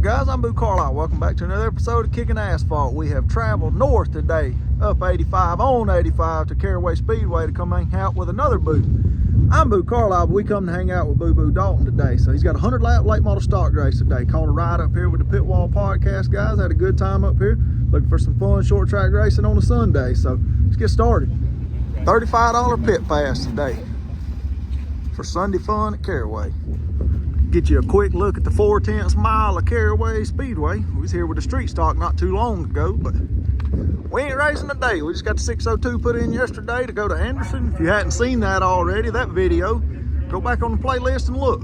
up, guys? I'm BooBoo Dalton. Welcome back to another episode of Kicking Asphalt. We have traveled north today, up 85 on 85 to Caraway Speedway to come hang out with another Boo. I'm BooBoo Dalton, but we come to hang out with BooBoo Dalton today. So he's got a 100-lap late model stock race today. Called a ride up here with the Pit Wall Podcast, guys. Had a good time up here. Looking for some fun short track racing on a Sunday. So let's get started. $35 pit pass today for Sunday fun at Caraway. Get you a quick look at the 4/10 mile of Caraway Speedway. We was here with the street stock not too long ago, but we ain't racing today. We just got the 602 put in yesterday to go to Anderson. If you hadn't seen that already, that video, go back on the playlist and look.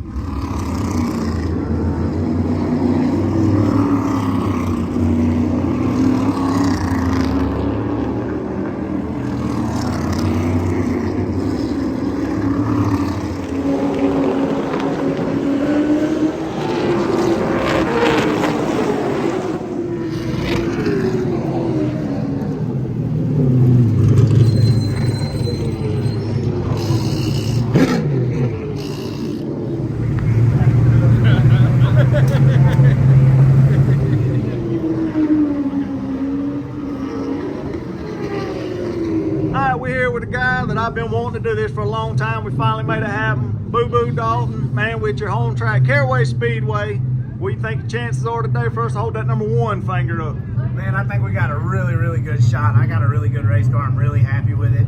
We're here with a guy that I've been wanting to do this for a long time. We finally made it happen. BooBoo Dalton, man, with your home track, Caraway Speedway. What do you think the chances are today for us to hold that number one finger up? Man, I think we got a really good shot. I got a really good race car. I'm really happy with it.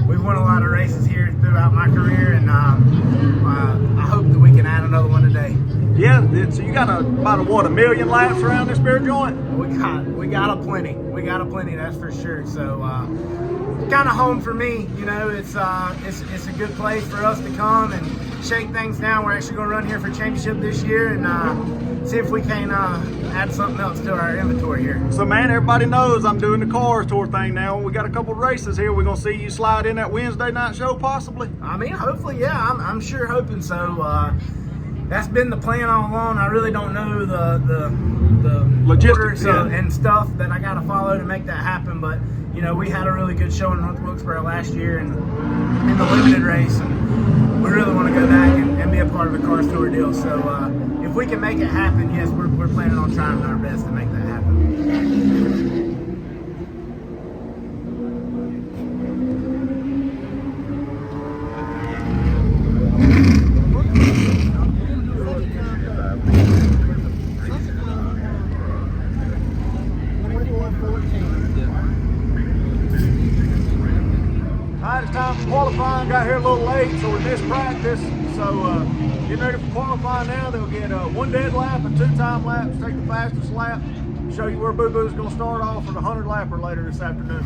We've won a lot of races here throughout my career, and I hope that we can add another one today. Yeah, so you got about a million laps around this beer joint? We got a plenty. We got a plenty, that's for sure. So kind of home for me, you know. It's a good place for us to come and shake things down. We're actually going to run here for championship this year and see if we can add something else to our inventory here. So man, everybody knows I'm doing the Cars Tour thing now. We got a couple of races here. We're going to see you slide in that Wednesday night show possibly? I mean, hopefully, yeah. I'm sure hoping so. That's been the plan all along. I really don't know the logistics and stuff that I got to follow to make that happen. But you know, we had a really good show in North Wilkesboro last year and in the limited race, and we really want to go back and be a part of the Cars Tour deal. So if we can make it happen, yes, we're planning on trying our best to make that happen. It's time for qualifying. Got here a little late, so we missed practice. So getting ready for qualifying now. They'll get one dead lap and 2 time laps. Take the fastest lap. Show you where BooBoo's going to start off with a 100 lapper later this afternoon.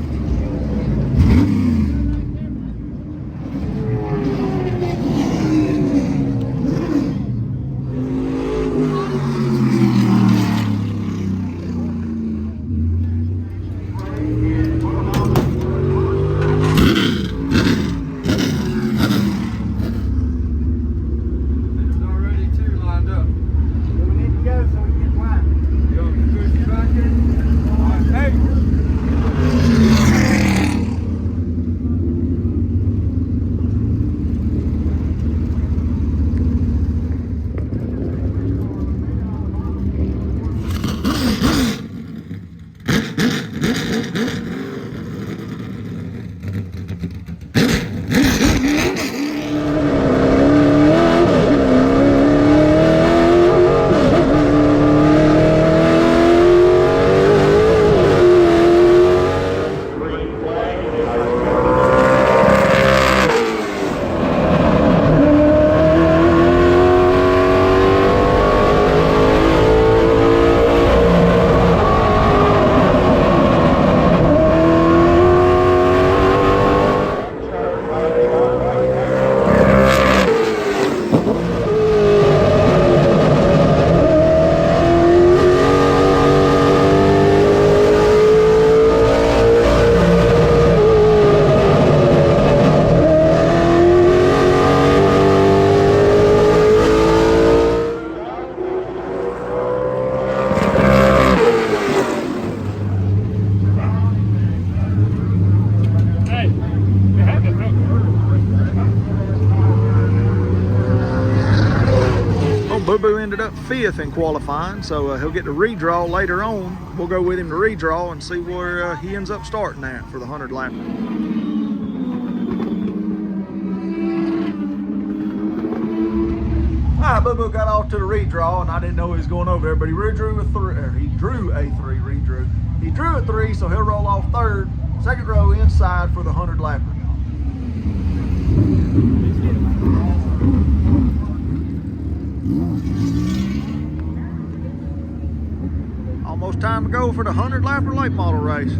ended up 5th in qualifying, so he'll get to redraw later on. We'll go with him to redraw and see where he ends up starting at for the 100 lap. Alright, BooBoo got off to the redraw, and I didn't know he was going over there, but he drew a 3, he drew a 3, He drew a 3, so he'll roll off 3rd, 2nd row inside for the 100 lapper. Almost time to go for the 100 lapper late model race.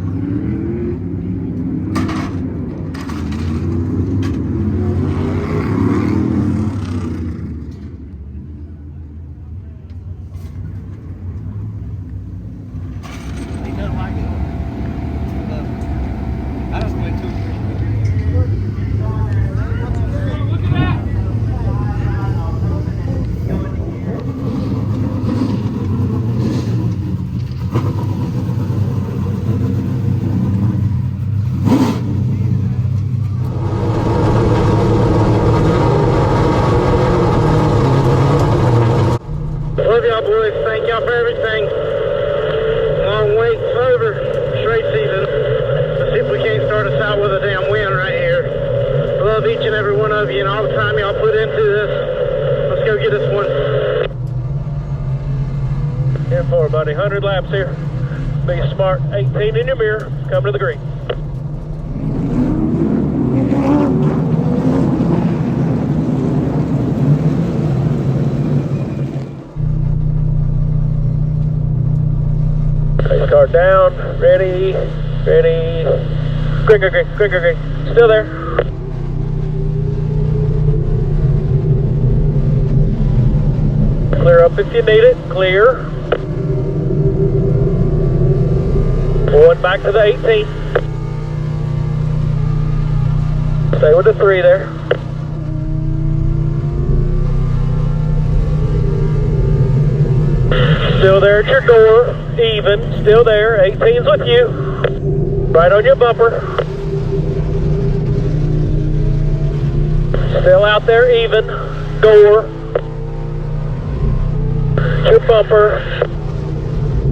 Love y'all boys, thank y'all for everything. Long wait's over, straight season. Let's see if we can't start us out with a damn win right here. Love each and every one of you and all the time y'all put into this. Let's go get us one. 10-4, buddy, 100 laps here. Be smart, 18 in your mirror, come to the green. Race car down, ready, green, still there. Clear up if you need it, clear. Going back to the 18. Stay with the 3 there. Still there at your door, even, still there, 18's with you. Right on your bumper. Still out there, even, door. Your bumper.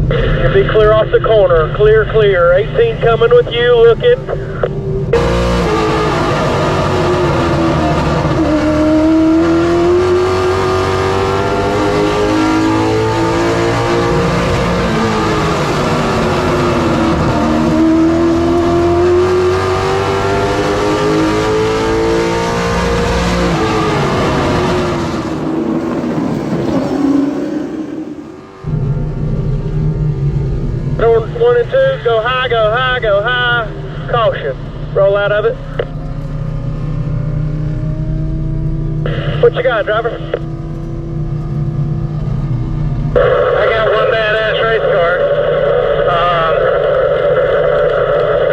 You'll be clear off the corner, clear, 18 coming with you, looking. Door 1 and 2, go high, caution, roll out of it. What you got, driver? I got one badass race car.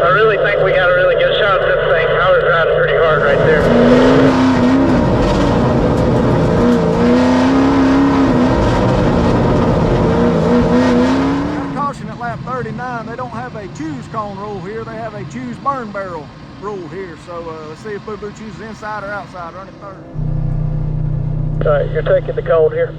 I really think we got a really good shot at this thing. I was riding pretty hard right there. Lap 39, they don't have a choose cone rule here, they have a choose burn barrel rule here, so let's see if BooBoo chooses inside or outside, running 3rd. Alright, you're taking the cone here.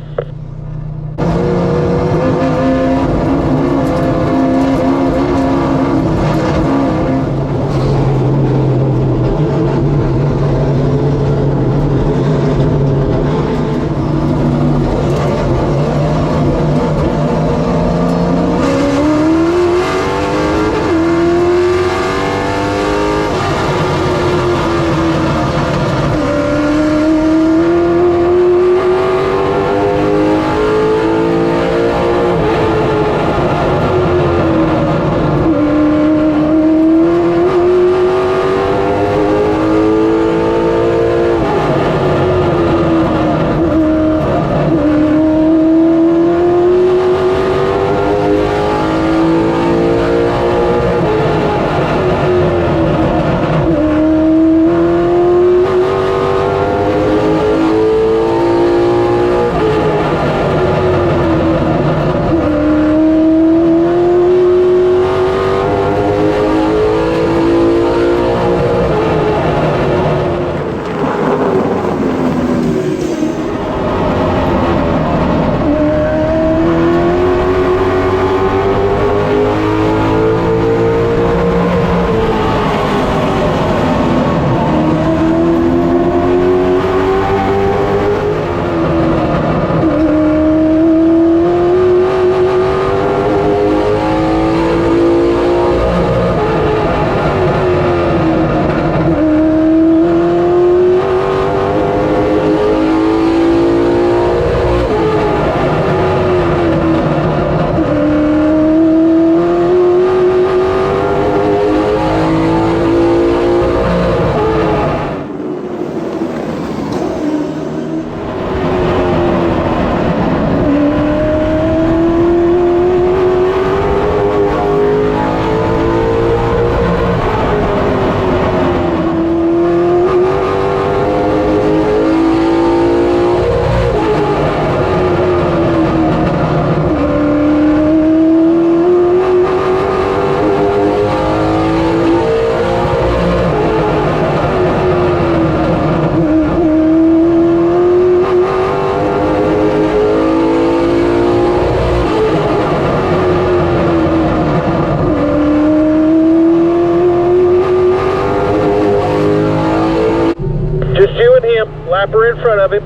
Flapper in front of him.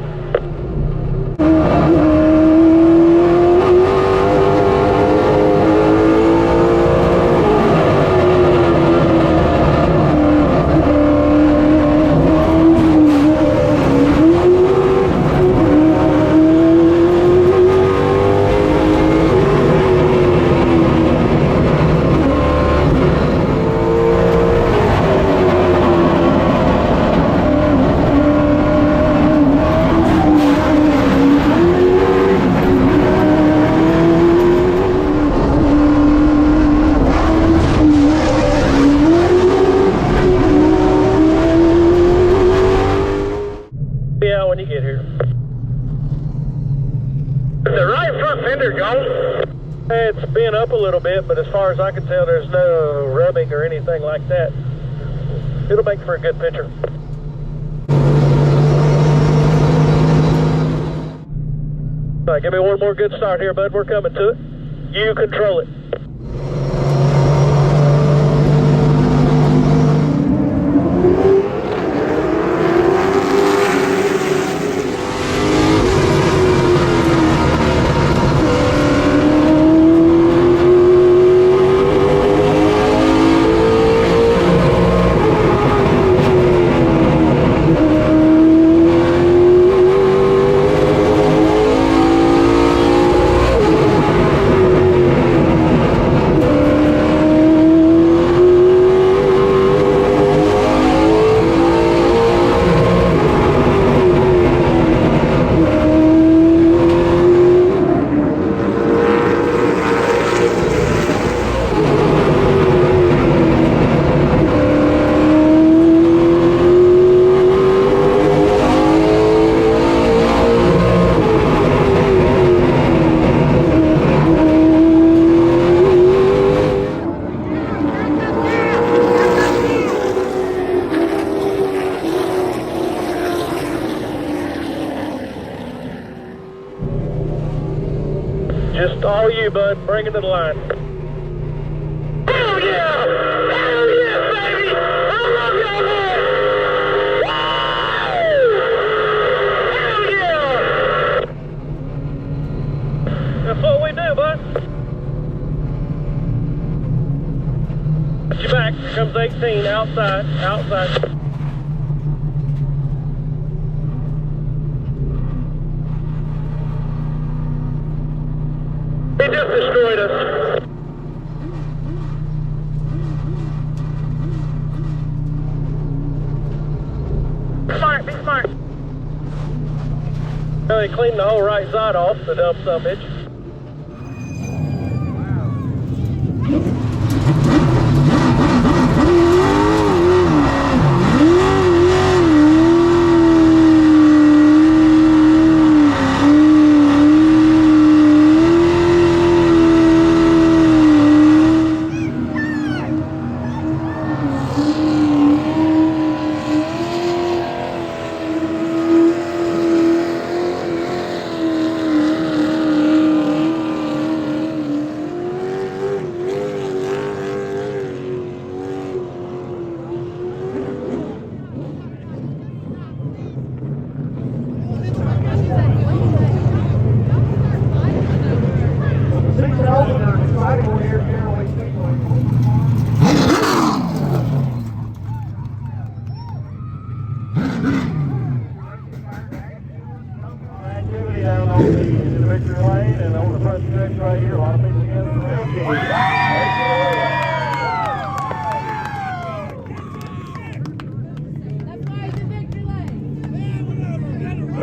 Yeah, when you get here. Is the right front fender gone? It's bent up a little bit, but as far as I can tell, there's no rubbing or anything like that. It'll make for a good picture. All right, give me one more good start here, bud. We're coming to it. You control it. Just all you, bud. Bring it to the line. Hell yeah! Hell yeah, baby! I love y'all, man! Woo! Hell yeah! That's what we do, bud. Got your back. Here comes 18. Outside. Outside. He just destroyed us. Smart, be smart. Well, he cleaned the whole right side off, the dumb son of a bitch.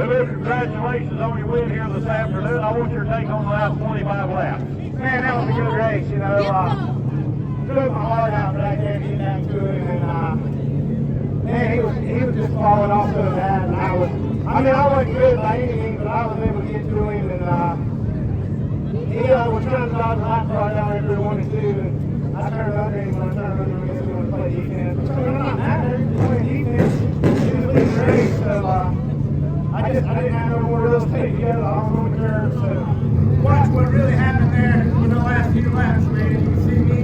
Congratulations on your win here this afternoon. I want your take on the last 25 laps. Man, that was a good race, you know. Took my heart out back there getting down to him, and man, he was just falling off so bad, and I wasn't good by any means, but I was able to get to him, and he was trying to dodge the lap car down there through 1 and 2, and I turned under him when I turned under him, he was going to play defense. So I'm not mad at him, he's playing defense. It was a big race, so I didn't have no more real estate together on the curve, so watch what really happened there in the last few laps, man. You can see me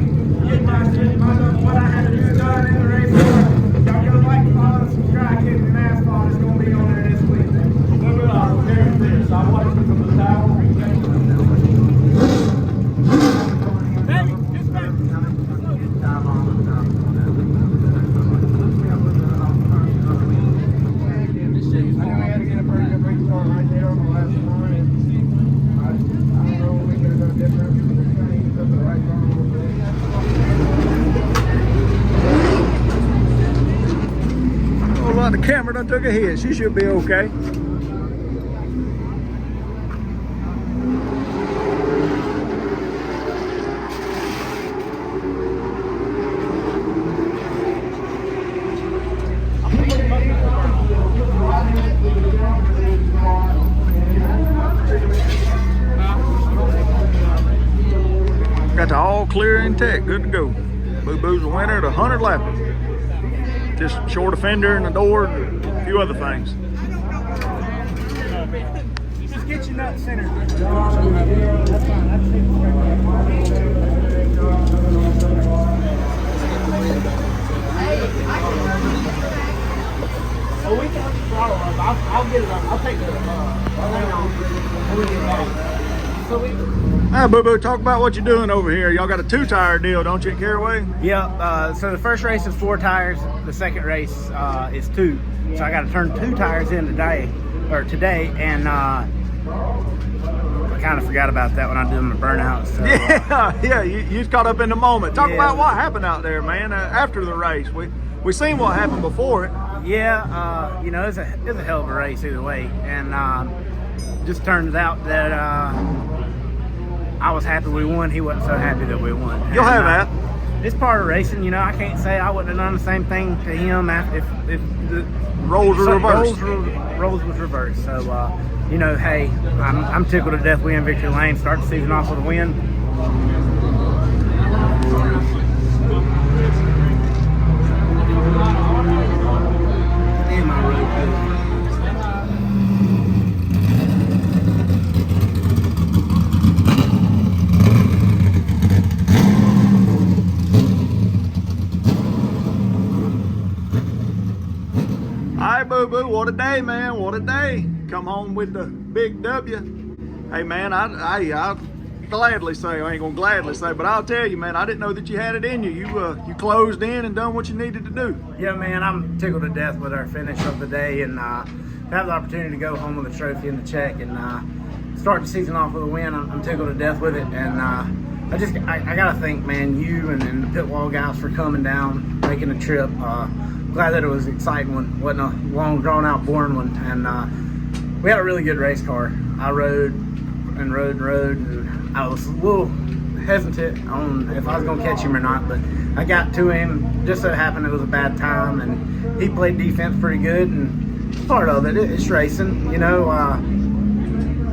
get what I had to do done in the race. Y'all go like, follow, subscribe, Kicking Asphalt is going to be on there this week. the camera done took a hit. She should be okay. Got the all clear intact, good to go. BooBoo's a winner at 100 lapping. Just short a fender in the door and a few other things. Just get your nut center. Oh, we can throttle up. I'll get it up. I'll take the thing off when we get back. So we. Hi, BooBoo, talk about what you're doing over here. Y'all got a 2-tire deal, don't you, at Caraway? Yeah, so the first race is 4 tires, the second race is 2. So I got to turn 2 tires in today, and I kind of forgot about that when I did my burnout. So, Yeah, you just caught up in the moment. Talk Yeah. about what happened out there, man, after the race. We seen what happened before it. Yeah, you know, it's a hell of a race either way, and just turns out that I was happy we won. He wasn't so happy that we won. You'll have that. It's part of racing, you know. I can't say I wouldn't have done the same thing to him if the Roles were reversed. Roles was reversed. So, you know, hey, I'm tickled to death we in Victory Lane. Start the season off with a win. Damn, I really good. Hi, BooBoo, what a day, man, what a day. Come home with the big W. Hey, man, I'll gladly say, I ain't gonna gladly say, but I'll tell you, man, I didn't know that you had it in you. You closed in and done what you needed to do. Yeah, man, I'm tickled to death with our finish of the day, and have the opportunity to go home with a trophy and the check, and start the season off with a win. I'm tickled to death with it, and I gotta thank, man, you and the pit wall guys for coming down, making the trip. Glad that it was an exciting one, wasn't a long, drawn-out, boring one, and we had a really good race car. I rode, and I was a little hesitant on if I was going to catch him or not, but I got to him. Just so happened it was a bad time, and he played defense pretty good, and part of it, it's racing, you know.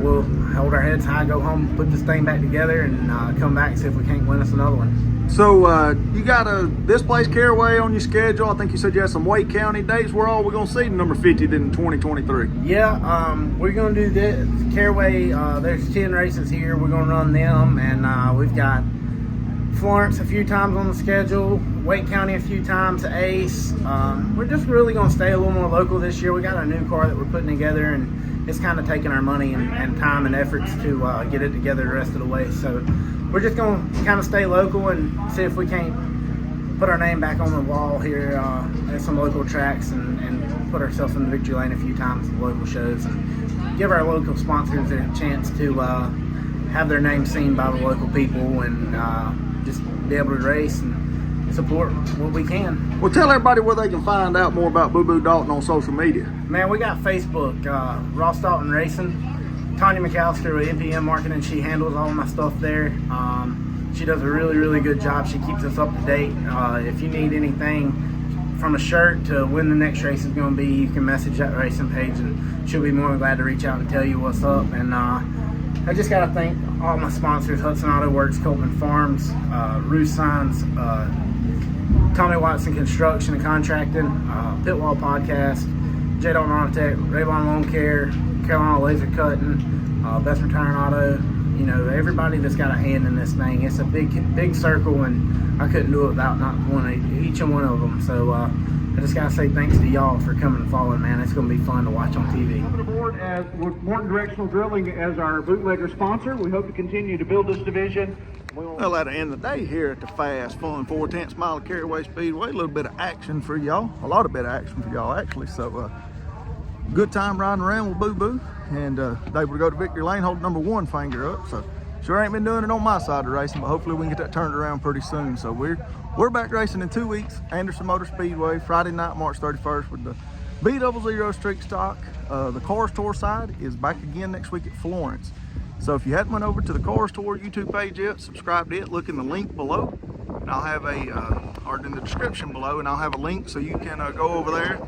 We'll hold our heads high, go home, put this thing back together, and come back and see if we can't win us another one. So you got this place Caraway on your schedule. I think you said you had some Wake County dates. Where all we gonna see number 50 in 2023? Yeah, we're gonna do this Caraway. There's 10 races here. We're gonna run them, and we've got Florence a few times on the schedule, Wake County a few times, Ace. We're just really gonna stay a little more local this year. We got a new car that we're putting together, and it's kind of taking our money and time and efforts to get it together the rest of the way. So we're just going to kind of stay local and see if we can't put our name back on the wall here at some local tracks and put ourselves in the Victory Lane a few times at local shows and give our local sponsors a chance to have their name seen by the local people and just be able to race and support what we can. Well, tell everybody where they can find out more about BooBoo Dalton on social media. Man, we got Facebook, Ross Dalton Racing. Tanya McAllister with NPM Marketing, she handles all my stuff there. She does a really, really good job. She keeps us up to date. If you need anything from a shirt to when the next race is going to be, you can message that racing page and she'll be more than glad to reach out and tell you what's up. And I just got to thank all my sponsors, Hudson Auto Works, Coltman Farms, Roost Signs, Tommy Watson Construction and Contracting, Pitwall Podcast, J. Dalton Auto Raybon Lawn Care, Carolina Laser Cutting, Best Return Auto. You know, everybody that's got a hand in this thing. It's a big circle, and I couldn't do it without not each and one of them. So I just gotta say thanks to y'all for coming and following, man. It's gonna be fun to watch on TV. Coming aboard with Morton Directional Drilling as our bootlegger sponsor. We hope to continue to build this division. Well, at the end of the day here at the fast, fun 4/10 mile of Caraway Speedway, a little bit of action for y'all, a lot of bit of action for y'all actually. So good time riding around with BooBoo, and able to go to Victory Lane, hold number 1 finger up. So sure ain't been doing it on my side of racing, but hopefully we can get that turned around pretty soon. So we're back racing in 2 weeks, Anderson Motor Speedway, Friday night, March 31st with the B00 Street Stock, the Car Store side, is back again next week at Florence. So if you hadn't went over to the Car Store YouTube page yet, subscribe to it, look in the link below. And I'll have or in the description below, and I'll have a link so you can go over there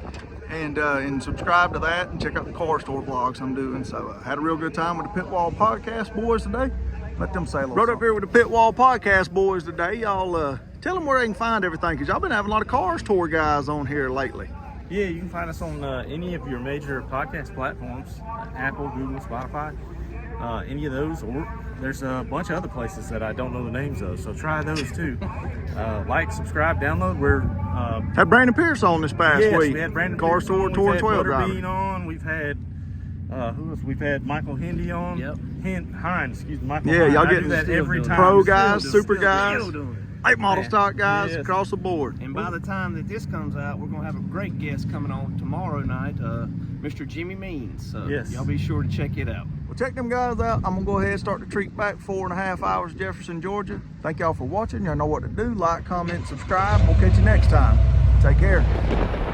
and subscribe to that and check out the Car Store vlogs I'm doing. So had a real good time with the Pit Wall Podcast boys today. Let them say a little something. Rode up here with the Pit Wall Podcast boys today. Y'all tell them where they can find everything, because y'all been having a lot of Cars Tour guys on here lately. Yeah, you can find us on any of your major podcast platforms, Apple, Google, Spotify, any of those, or there's a bunch of other places that I don't know the names of, so try those too. Like, subscribe, download. We're had Brandon Pierce on this past week. We had Brandon Car Pierce Store on. Tour We've 12 had driver. Butterbean on. We've had who else? We've had Michael Hindy on. Yep. Hines, excuse me, Michael. Yeah, Hines. y'all I do getting that every time. pro guys, super Still guys, doing it. late model Yeah. stock guys Yes. across the board. And by the time that this comes out, we're going to have a great guest coming on tomorrow night, Mr. Jimmy Means. So Yes. y'all be sure to check it out. Well, check them guys out. I'm going to go ahead and start the treat back 4.5 hours, Jefferson, Georgia. Thank y'all for watching. Y'all know what to do. Like, comment, subscribe. We'll catch you next time. Take care.